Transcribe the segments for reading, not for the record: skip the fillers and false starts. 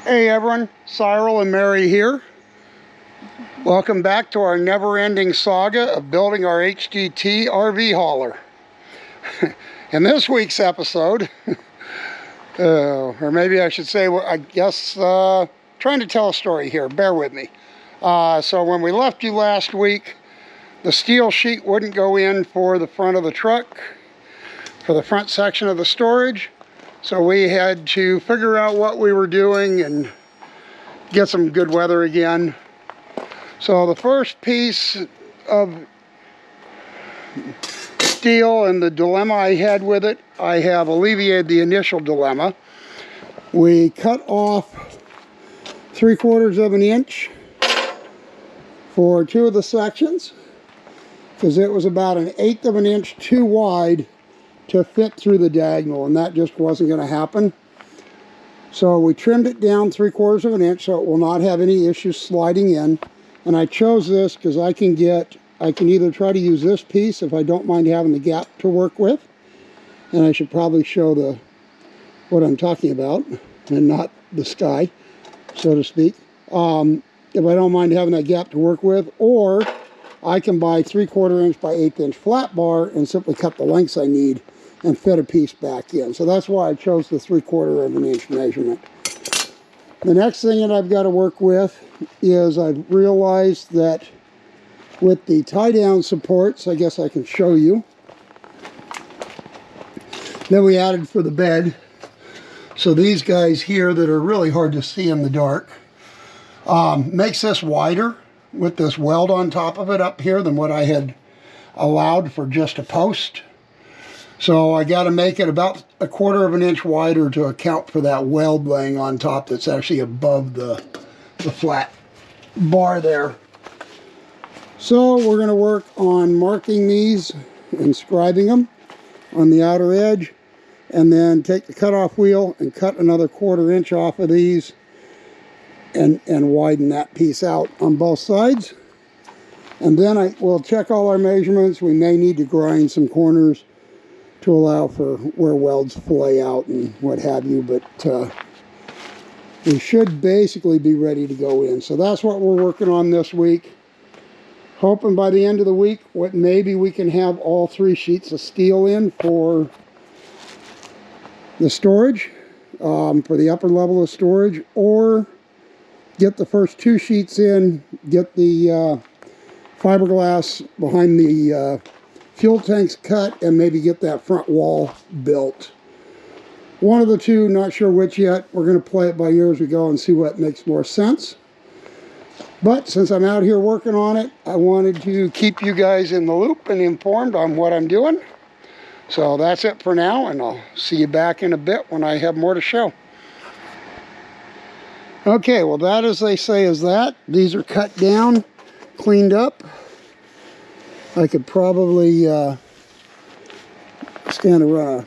Hey everyone, Cyril and Mary here. Welcome back to our never-ending saga of building our HDT RV hauler. In this week's episode, or maybe I should say, I guess, trying to tell a story here, bear with me. So when we left you last week, the steel sheet wouldn't go in for the front of the truck, for the front section of the storage. So we had to figure out what we were doing and get some good weather again. So the first piece of steel and the dilemma I had with it, I have alleviated the initial dilemma. We cut off 3/4 of an inch for two of the sections because it was about 1/8 of an inch too wide to fit through the diagonal, and that just wasn't going to happen. So we trimmed it down 3/4 of an inch so it will not have any issues sliding in. And I chose this because I can either try to use this piece if I don't mind having the gap to work with, and I should probably show what I'm talking about and not the sky, so to speak. If I don't mind having that gap to work with, or I can buy 3/4 inch by 1/8 inch flat bar and simply cut the lengths I need and fit a piece back in. So that's why I chose the 3/4 of an inch measurement. The next thing that I've got to work with is I've realized that with the tie-down supports, I guess I can show you, that we added for the bed. So these guys here that are really hard to see in the dark, makes this wider with this weld on top of it up here than what I had allowed for just a post. So I got to make it about 1/4 of an inch wider to account for that weld laying on top that's actually above the flat bar there. So we're going to work on marking these and scribing them on the outer edge, and then take the cutoff wheel and cut another 1/4 inch off of these and widen that piece out on both sides. And then we'll check all our measurements. We may need to grind some corners to allow for where welds fillet out and what have you, but we should basically be ready to go in. So that's what we're working on this week. Hoping by the end of the week, maybe we can have all 3 sheets of steel in for the storage, for the upper level of storage, or get the first 2 sheets in, get the fiberglass behind the fuel tanks cut, and maybe get that front wall built. One of the two, not sure which yet. We're going to play it by ear as we go and see what makes more sense. But since I'm out here working on it, I wanted to keep you guys in the loop and informed on what I'm doing. So that's it for now, and I'll see you back in a bit when I have more to show. Okay, well that, as they say, is that. These are cut down, cleaned up. I could probably run a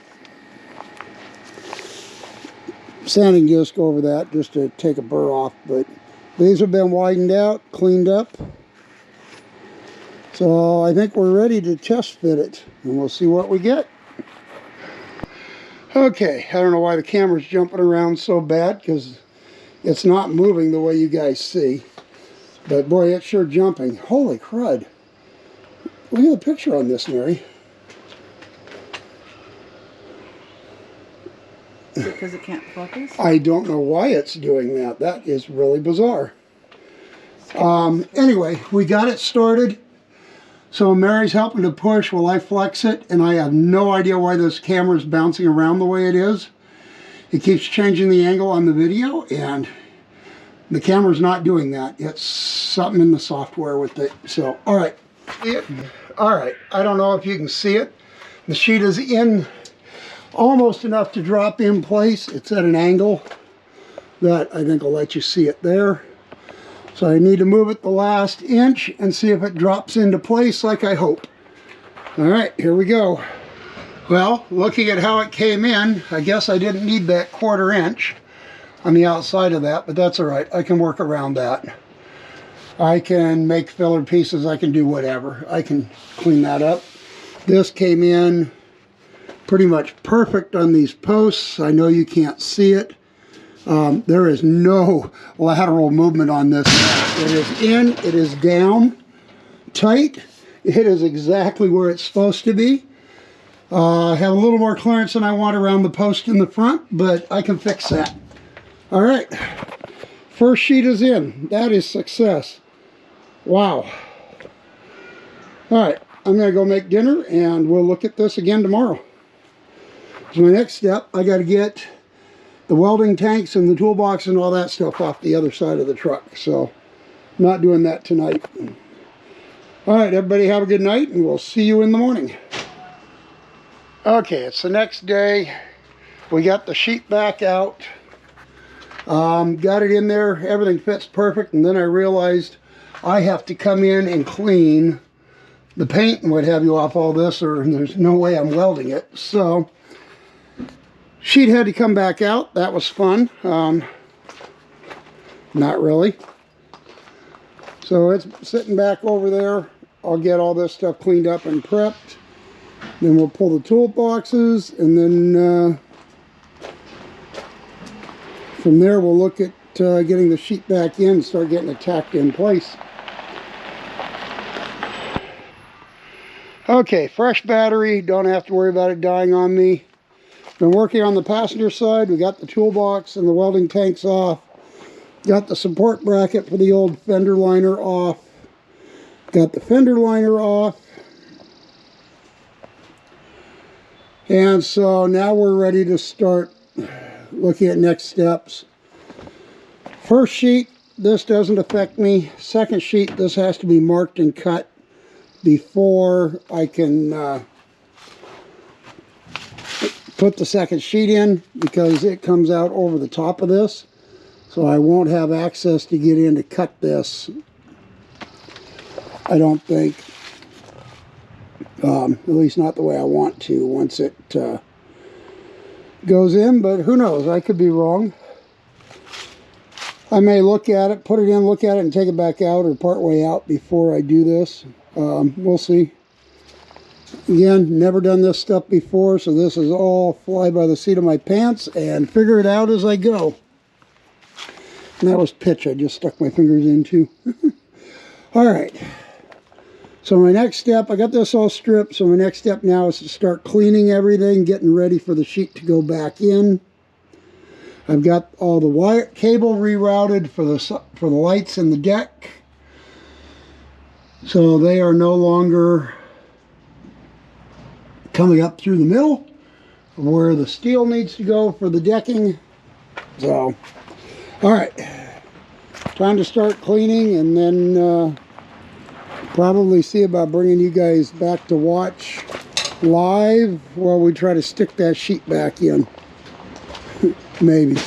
sanding disc over that just to take a burr off, but these have been widened out, cleaned up. So I think we're ready to test fit it, and we'll see what we get. Okay, I don't know why the camera's jumping around so bad, because it's not moving the way you guys see. But boy, it's sure jumping. Holy crud. Look at the picture on this, Mary. Is it because it can't focus? I don't know why it's doing that. That is really bizarre. Anyway, we got it started. So Mary's helping to push while I flex it, and I have no idea why this camera's bouncing around the way it is. It keeps changing the angle on the video, and the camera's not doing that. It's something in the software with it. So, all right. I don't know if you can see it. The sheet is in almost enough to drop in place. It's at an angle that I think will let you see it there. So I need to move it the last inch and see if it drops into place like I hope. All right, here we go. Well, looking at how it came in, I guess I didn't need that 1/4 inch on the outside of that, but that's all right. I can work around that. I can make filler pieces. I can do whatever. I can clean that up. This came in pretty much perfect on these posts. I know you can't see it. There is no lateral movement on this. It is in, it is down, tight. It is exactly where it's supposed to be. I have a little more clearance than I want around the post in the front, but I can fix that. All right, first sheet is in. That is success. Wow. All right, I'm gonna go make dinner and we'll look at this again tomorrow. So my next step, I gotta get the welding tanks and the toolbox and all that stuff off the other side of the truck. So I'm not doing that tonight. All right, everybody have a good night and we'll see you in the morning. Okay, it's the next day. We got the sheet back out. Got it in there, everything fits perfect, and then I realized I have to come in and clean the paint and what have you off all this, or there's no way I'm welding it. So sheet had to come back out. That was fun. Not really. So it's sitting back over there. I'll get all this stuff cleaned up and prepped. Then we'll pull the toolboxes, and then from there we'll look at getting the sheet back in and start getting it tacked in place. Okay, fresh battery. Don't have to worry about it dying on me. Been working on the passenger side. We got the toolbox and the welding tanks off. Got the support bracket for the old fender liner off. Got the fender liner off. And so now we're ready to start looking at next steps. First sheet, this doesn't affect me. Second sheet, this has to be marked and cut before I can put the second sheet in, because it comes out over the top of this. So I won't have access to get in to cut this, I don't think. At least not the way I want to once it goes in, but who knows, I could be wrong. I may look at it, put it in, look at it, and take it back out or part way out before I do this. We'll see. Again, never done this stuff before, so this is all fly by the seat of my pants and figure it out as I go. And that was pitch I just stuck my fingers into. All right. So my next step, I got this all stripped, so my next step now is to start cleaning everything, getting ready for the sheet to go back in. I've got all the wire cable rerouted for the lights in the deck. So they are no longer coming up through the middle where the steel needs to go for the decking. So, all right, time to start cleaning, and then probably see about bringing you guys back to watch live while we try to stick that sheet back in. Maybe.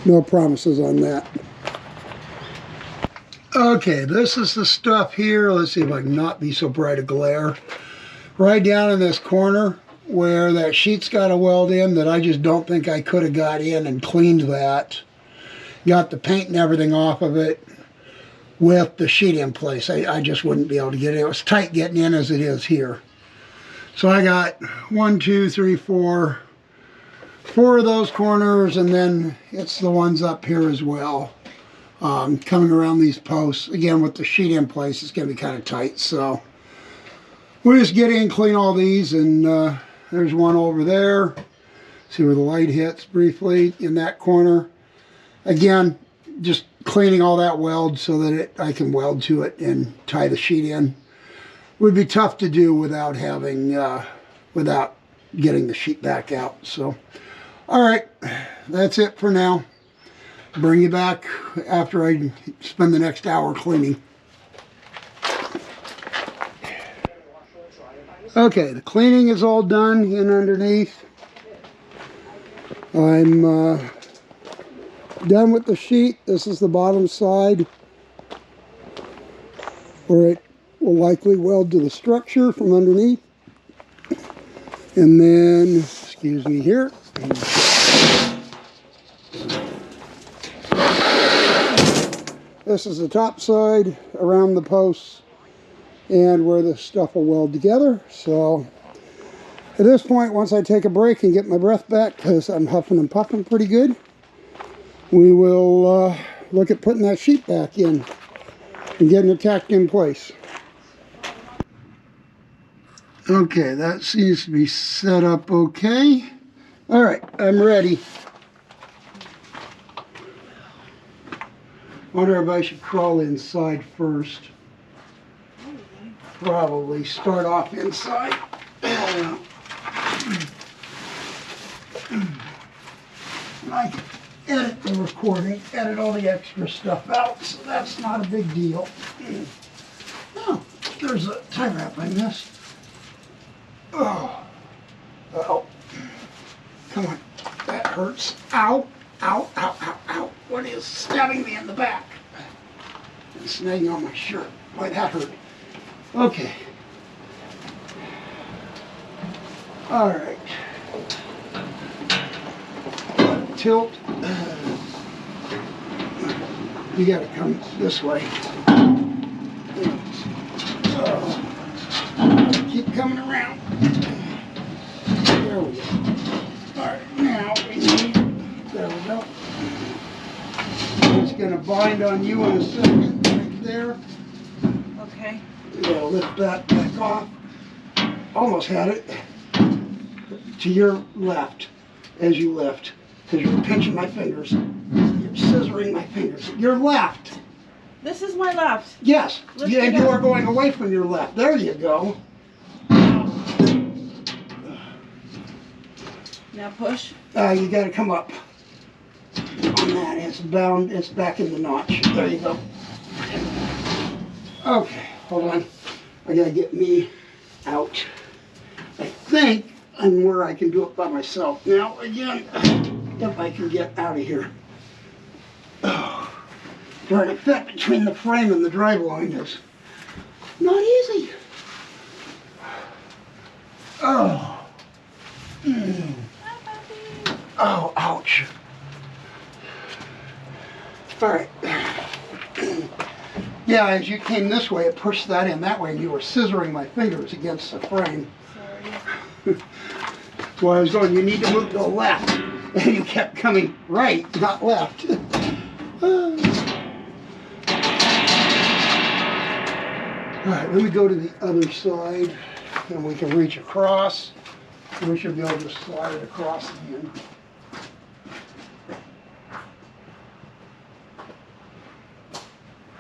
No promises on that. Okay, this is the stuff here. Let's see if I can not be so bright a glare. Right down in this corner where that sheet's got a weld in that I just don't think I could have got in and cleaned that. Got the paint and everything off of it with the sheet in place. I just wouldn't be able to get it. It was tight getting in as it is here. So I got 1, 2, 3, 4 of those corners, and then it's the ones up here as well. Coming around these posts. Again, with the sheet in place, it's going to be kind of tight. So we'll just get in, clean all these, and there's one over there. See where the light hits briefly in that corner. Again, just cleaning all that weld so that I can weld to it and tie the sheet in. Would be tough to do without having, without getting the sheet back out. So, all right, that's it for now. Bring you back after I spend the next hour cleaning. Okay, the cleaning is all done in underneath. I'm done with the sheet. This is the bottom side where it will likely weld to the structure from underneath. And then, excuse me here. This is the top side around the posts and where the stuff will weld together. So at this point, once I take a break and get my breath back, because I'm huffing and puffing pretty good, we will look at putting that sheet back in and getting it tacked in place. Okay, that seems to be set up okay. All right, I'm ready. Wonder if I should crawl inside first. Probably start off inside. I can edit the recording, edit all the extra stuff out, so that's not a big deal. Oh, there's a tie wrap I missed. Oh, oh, come on, that hurts. Ow, ow, ow, ow, ow. What is stabbing me in the back? And snagging on my shirt. Boy, that hurt. Okay. All right. Tilt. You gotta come this way. Keep coming around. There we go. All right, now we need, there we go. It's gonna bind on you in a second, right there. Okay. You gotta lift that back off. Almost had it. To your left, as you lift, because you're pinching my fingers. You're scissoring my fingers. Your left. This is my left. Yes. Lift Yeah, it you up. are going away from your left. There you go. Now push. You got to come up on that. It's bound. It's back in the notch. There you go. Okay, hold on. I got to get me out. I think I'm where I can do it by myself. Now, again, if I can get out of here. Oh, trying to fit between the frame and the drive line is not easy. Oh. Mm. Oh, ouch. All right. Yeah, as you came this way, it pushed that in that way, and you were scissoring my fingers against the frame. Sorry. That's why I was going, you need to move to the left. And you kept coming right, not left. All right, let me go to the other side, and we can reach across. We should be able to slide it across again.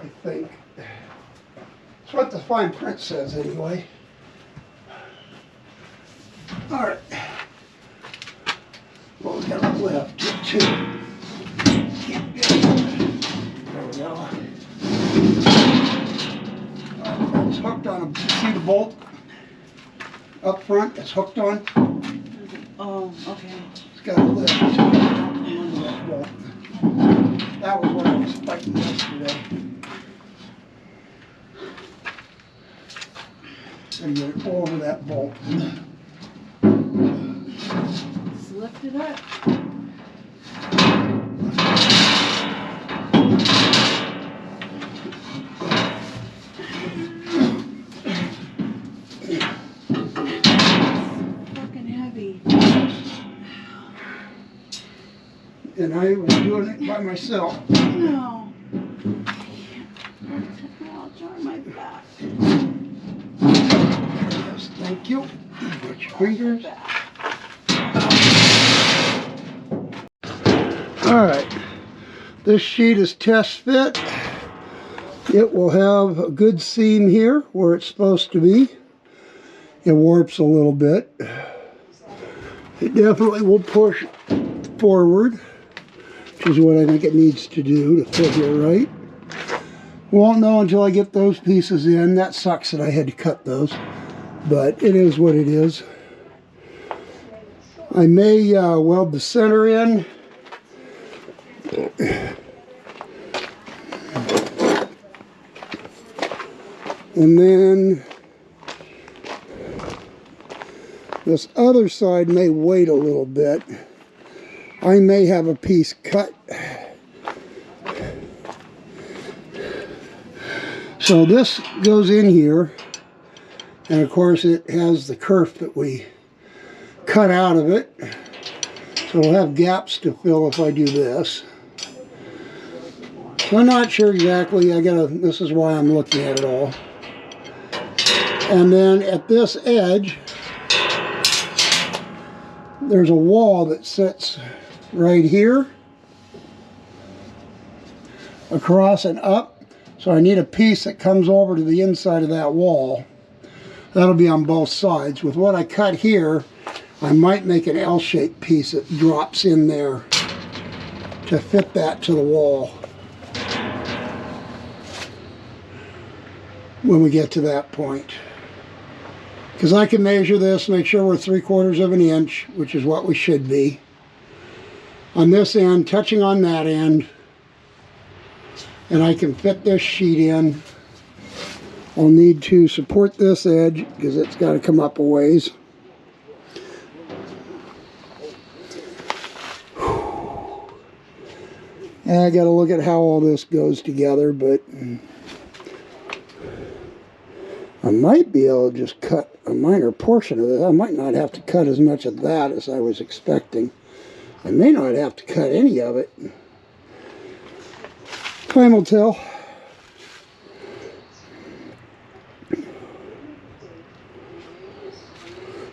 I think. That's what the fine print says anyway. All right. Well, we got to lift too. Can't get it. There we go. It's hooked on a, see the bolt up front? It's hooked on. Oh, okay. It's got a lift. That was what I was fighting yesterday. And get it over that bolt. Just lift it up. Fucking heavy. And I was doing it by myself. No. I'll turn my back. Yes, thank you. Put your fingers. All right, this sheet is test fit. It will have a good seam here where it's supposed to be. It warps a little bit. It definitely will push forward, which is what I think it needs to do to fit here right. Won't know until I get those pieces in. That sucks that I had to cut those, but it is what it is. I may weld the center in. And then this other side may wait a little bit. I may have a piece cut. So this goes in here, and of course it has the kerf that we cut out of it. So we'll have gaps to fill if I do this. So I'm not sure exactly. This is why I'm looking at it all. And then at this edge, there's a wall that sits right here, across and up. So I need a piece that comes over to the inside of that wall. That'll be on both sides. With what I cut here, I might make an L-shaped piece that drops in there to fit that to the wall when we get to that point. Because I can measure this, make sure we're 3/4 of an inch, which is what we should be. On this end, touching on that end, and I can fit this sheet in. I'll need to support this edge because it's got to come up a ways. And I got to look at how all this goes together, but I might be able to just cut a minor portion of this. I might not have to cut as much of that as I was expecting. I may not have to cut any of it. Time will tell.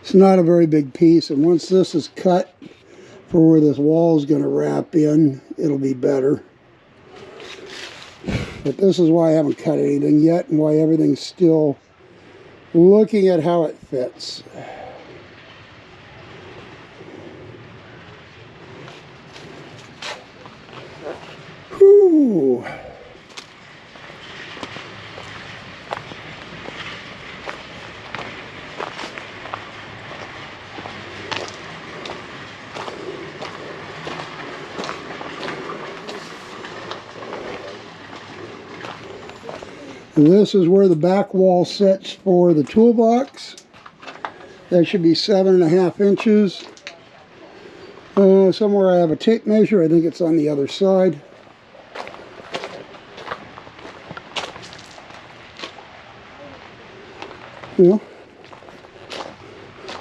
It's not a very big piece, and once this is cut for where this wall is going to wrap in, it'll be better. But this is why I haven't cut anything yet, and why everything's still looking at how it fits. Whew. And this is where the back wall sits for the toolbox. That should be 7.5 inches. Somewhere I have a tape measure. I think it's on the other side. Well,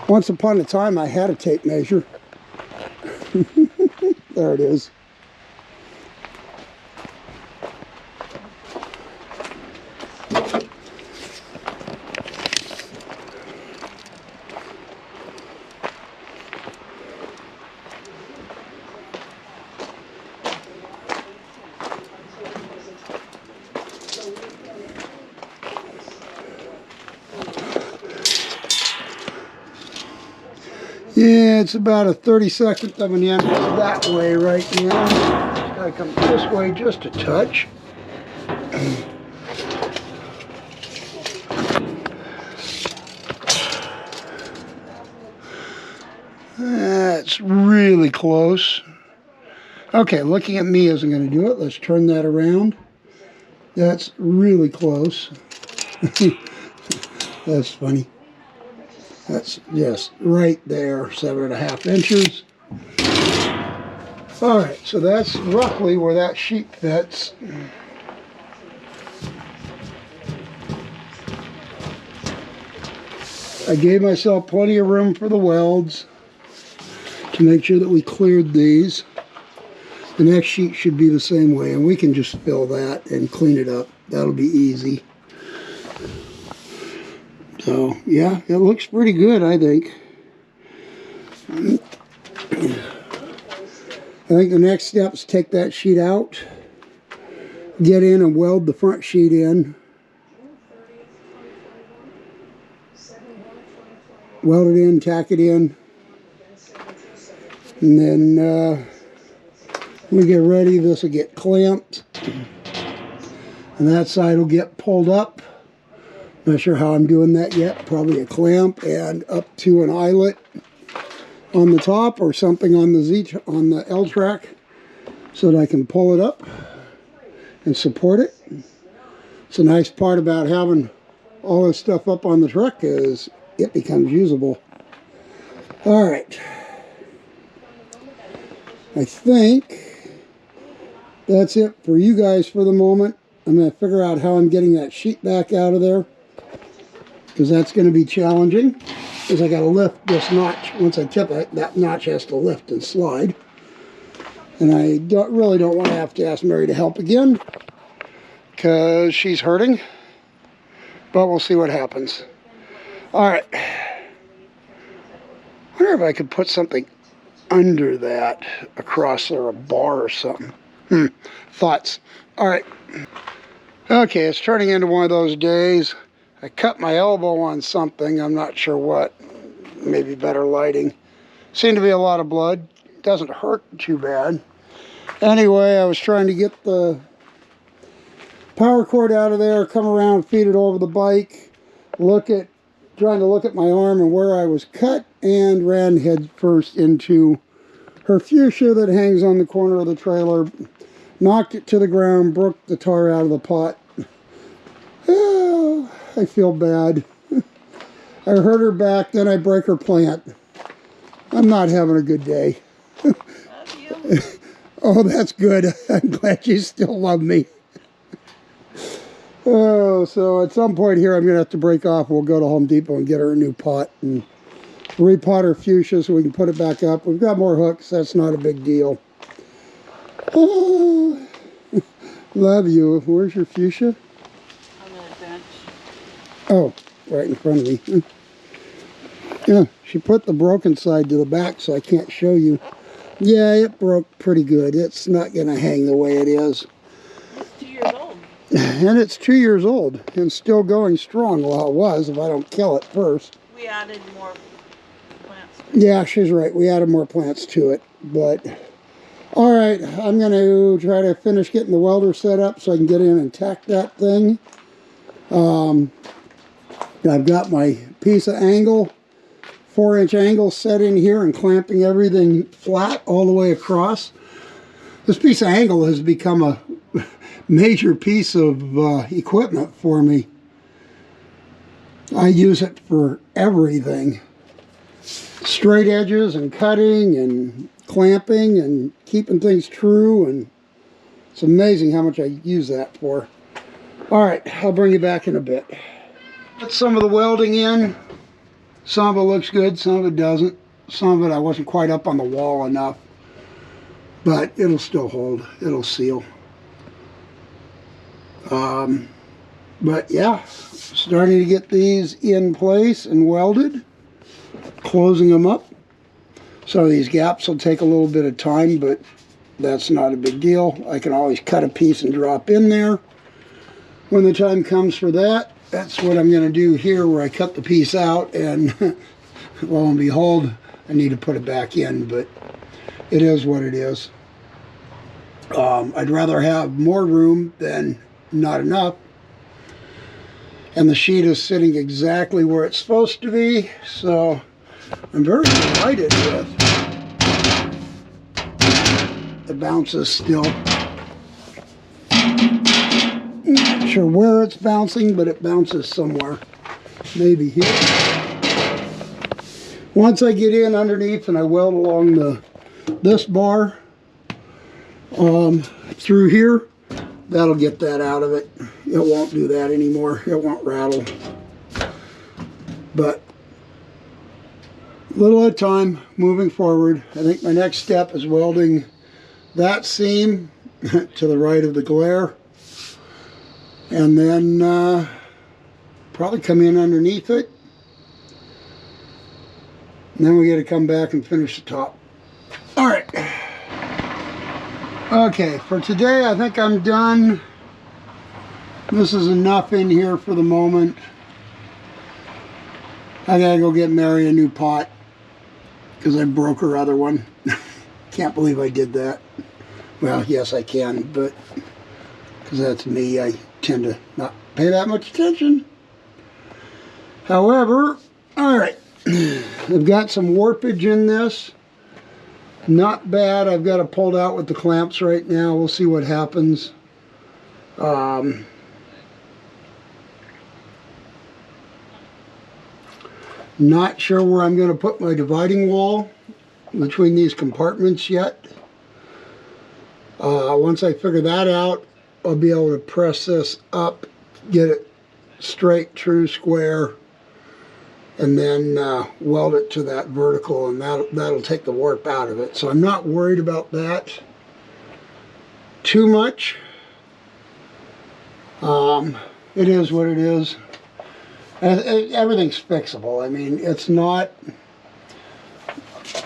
once upon a time I had a tape measure. There it is. Yeah, it's about a 32nd of an inch that way right now. Gotta come this way just a touch. That's really close. Okay, looking at me isn't going to do it. Let's turn that around. That's really close. That's funny. That's just right there, 7.5 inches. All right, so that's roughly where that sheet fits. I gave myself plenty of room for the welds to make sure that we cleared these. The next sheet should be the same way, and we can just fill that and clean it up. That'll be easy. So, yeah, it looks pretty good, I think. I think the next step is take that sheet out, get in and weld the front sheet in. Weld it in, tack it in. And then when we get ready, this will get clamped. And that side will get pulled up. Not sure how I'm doing that yet. Probably a clamp and up to an eyelet on the top or something on the L track so that I can pull it up and support it. It's a nice part about having all this stuff up on the truck is it becomes usable. All right. I think that's it for you guys for the moment. I'm going to figure out how I'm getting that sheet back out of there, because that's going to be challenging, because I got to lift this notch. Once I tip it, that notch has to lift and slide. And I really don't want to have to ask Mary to help again. because she's hurting, but we'll see what happens. All right. I wonder if I could put something under that across there, a bar or something. Thoughts. All right. Okay, it's turning into one of those days. I cut my elbow on something. I'm not sure what. Maybe better lighting. Seemed to be a lot of blood. Doesn't hurt too bad. Anyway, I was trying to get the power cord out of there, come around, feed it over the bike, trying to look at my arm and where I was cut, and ran head first into her fuchsia that hangs on the corner of the trailer. Knocked it to the ground, broke the tar out of the pot. Oh, I feel bad. I hurt her back, then I break her plant. I'm not having a good day. Love you. Oh, that's good. I'm glad you still love me. Oh, so at some point here I'm going to have to break off. We'll go to Home Depot and get her a new pot and repot her fuchsia so we can put it back up. We've got more hooks. That's not a big deal. Oh, love you. Where's your fuchsia? On the bench. Oh, right in front of me. Yeah, she put the broken side to the back so I can't show you. Yeah, it broke pretty good. It's not going to hang the way it is. It's 2 years old. And it's 2 years old and still going strong. Well, it was if I don't kill it first. We added more plants. Yeah, she's right. We added more plants to it. But, all right, I'm going to try to finish getting the welder set up so I can get in and tack that thing. I've got my piece of angle, 4-inch angle set in here and clamping everything flat all the way across. This piece of angle has become a major piece of equipment for me. I use it for everything. Straight edges and cutting and clamping and keeping things true, and it's amazing how much I use that for. All right, I'll bring you back in a bit. Put some of the welding in. Some of it looks good, some of it doesn't. Some of it I wasn't quite up on the wall enough, but it'll still hold. It'll seal. But yeah, starting to get these in place and welded, closing them up. Some of these gaps will take a little bit of time, but that's not a big deal. I can always cut a piece and drop in there when the time comes for that. That's what I'm going to do here, where I cut the piece out, and lo and behold, I need to put it back in, but it is what it is. I'd rather have more room than not enough. And the sheet is sitting exactly where it's supposed to be, so I'm very delighted with the bounces still. Not sure where it's bouncing, but it bounces somewhere. Maybe here. Once I get in underneath and I weld along this bar through here, that'll get that out of it. It won't do that anymore. It won't rattle. But little at a time, moving forward. I think my next step is welding that seam to the right of the glare, and then probably come in underneath it, and then we got to come back and finish the top. All right. Okay, for today I think I'm done. This is enough in here for the moment. I gotta go get Mary a new pot because I broke her other one. Can't believe I did that. Well, yes I can, but because that's me, I tend to not pay that much attention. However, all right, I've got some warpage in this. Not bad. I've got it pulled out with the clamps right now. We'll see what happens. Not sure where I'm going to put my dividing wall between these compartments yet. Once I figure that out, I'll be able to press this up, get it straight, true, square, and then weld it to that vertical, and that'll take the warp out of it. So I'm not worried about that too much. It is what it is. Everything's fixable. I mean, it's not...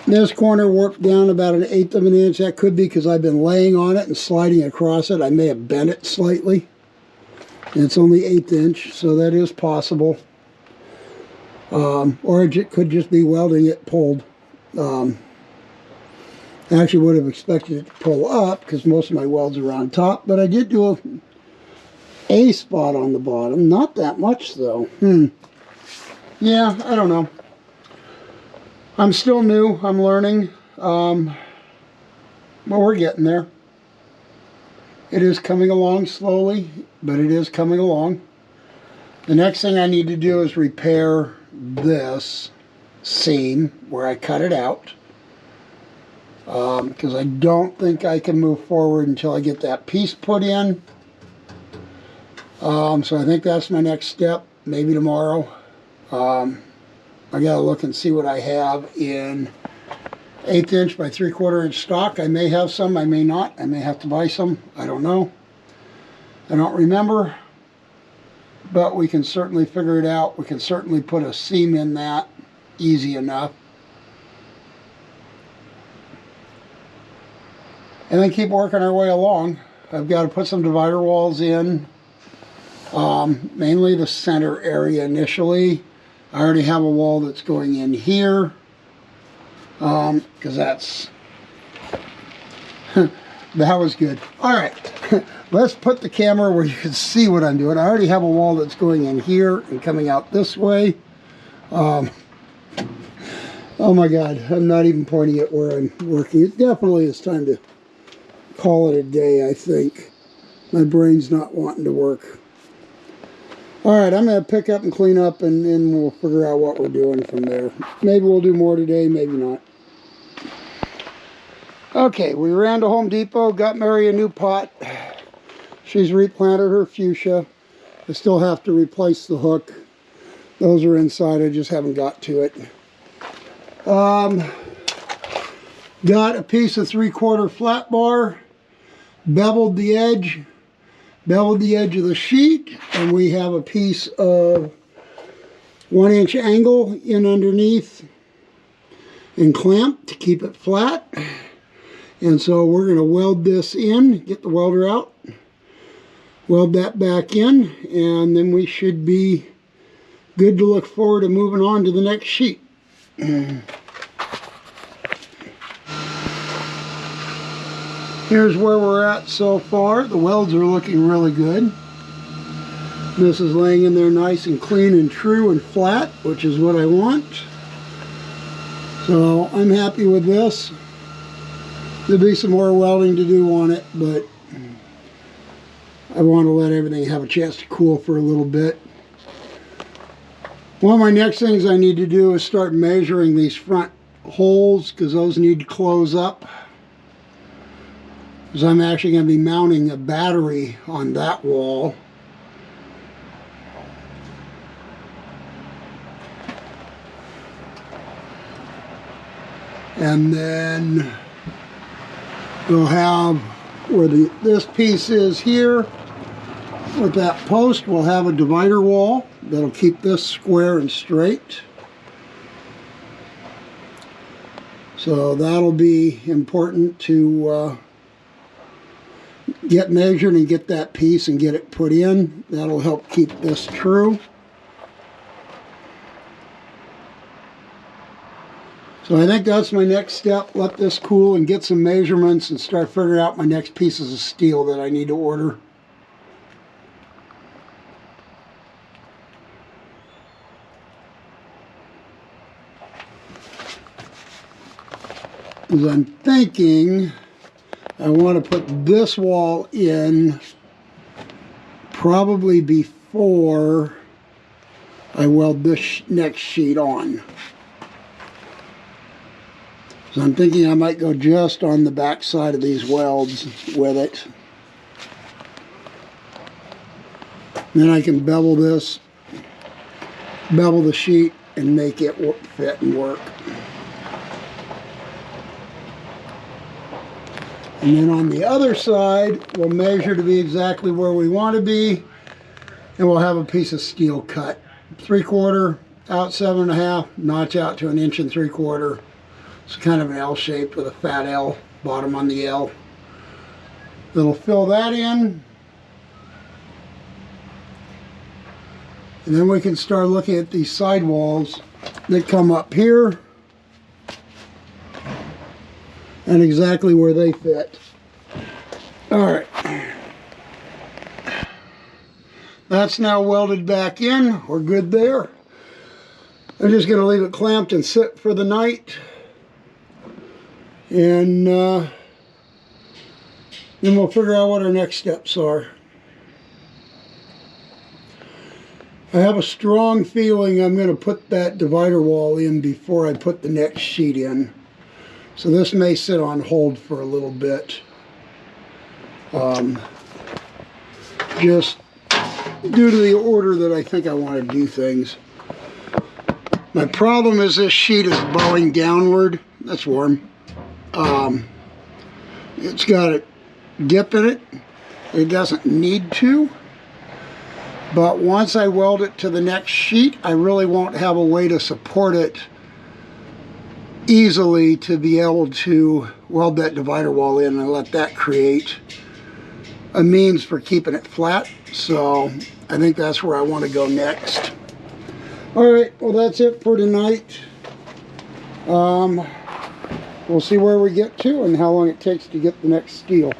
This corner warped down about 1/8 of an inch. That could be because I've been laying on it and sliding across it. I may have bent it slightly. And it's only 1/8 inch, so that is possible. Or it could just be welding it pulled. I actually would have expected it to pull up because most of my welds are on top, but I did do a spot on the bottom. Not that much though. Yeah, I don't know. I'm still new. I'm learning. But we're getting there. It is coming along slowly, but it is coming along. The next thing I need to do is repair this seam where I cut it out. Because I don't think I can move forward until I get that piece put in. So I think that's my next step. Maybe tomorrow. I gotta look and see what I have in 1/8 inch by 3/4 inch stock. I may have some, I may not. I may have to buy some. I don't know. I don't remember. But we can certainly figure it out. We can certainly put a seam in that easy enough. And then keep working our way along. I've got to put some divider walls in. Mainly the center area initially. I already have a wall that's going in here. Because that's... that was good. Alright. Let's put the camera where you can see what I'm doing. I already have a wall that's going in here and coming out this way. Oh my God. I'm not even pointing at where I'm working. It definitely is time to call it a day, I think. My brain's not wanting to work. Alright, I'm going to pick up and clean up and we'll figure out what we're doing from there. Maybe we'll do more today, maybe not. Okay, we ran to Home Depot, got Mary a new pot. She's replanted her fuchsia. I still have to replace the hook. Those are inside, I just haven't got to it. Got a piece of 3/4 flat bar, beveled the edge of the sheet, and we have a piece of 1-inch angle in underneath and clamped to keep it flat. And so we're going to weld this in, get the welder out, weld that back in, and then we should be good to look forward to moving on to the next sheet. Here's where we're at so far. The welds are looking really good. This is laying in there nice and clean and true and flat, which is what I want. So I'm happy with this. There'll be some more welding to do on it, but I want to let everything have a chance to cool for a little bit. One of my next things I need to do is start measuring these front holes, because those need to close up. Because I'm actually going to be mounting a battery on that wall. And then we'll have where this piece is here, with that post, we'll have a divider wall that'll keep this square and straight. So that'll be important to get measured and get that piece and get it put in. That'll help keep this true. So I think that's my next step. Let this cool and get some measurements and start figuring out my next pieces of steel that I need to order. Because I'm thinking I want to put this wall in probably before I weld this next sheet on. So I'm thinking I might go just on the back side of these welds with it. Then I can bevel this, bevel the sheet, and make it fit and work. And then on the other side, we'll measure to be exactly where we want to be, And we'll have a piece of steel cut. 3/4, out 7.5, notch out to 1 3/4 inches. It's kind of an L shape with a fat L, bottom on the L. It'll fill that in. And then we can start looking at these side walls that come up here and exactly where they fit. All right. That's now welded back in. We're good there. I'm just going to leave it clamped and sit for the night. And then we'll figure out what our next steps are. I have a strong feeling I'm going to put that divider wall in before I put the next sheet in. So this may sit on hold for a little bit. Just due to the order that I think I want to do things. My problem is this sheet is bowing downward. That's warm. It's got a dip in it. It doesn't need to. But once I weld it to the next sheet, I really won't have a way to support it easily to be able to weld that divider wall in and let that create a means for keeping it flat. So I think that's where I want to go next. All right, well, that's it for tonight. We'll see where we get to and how long it takes to get the next steel.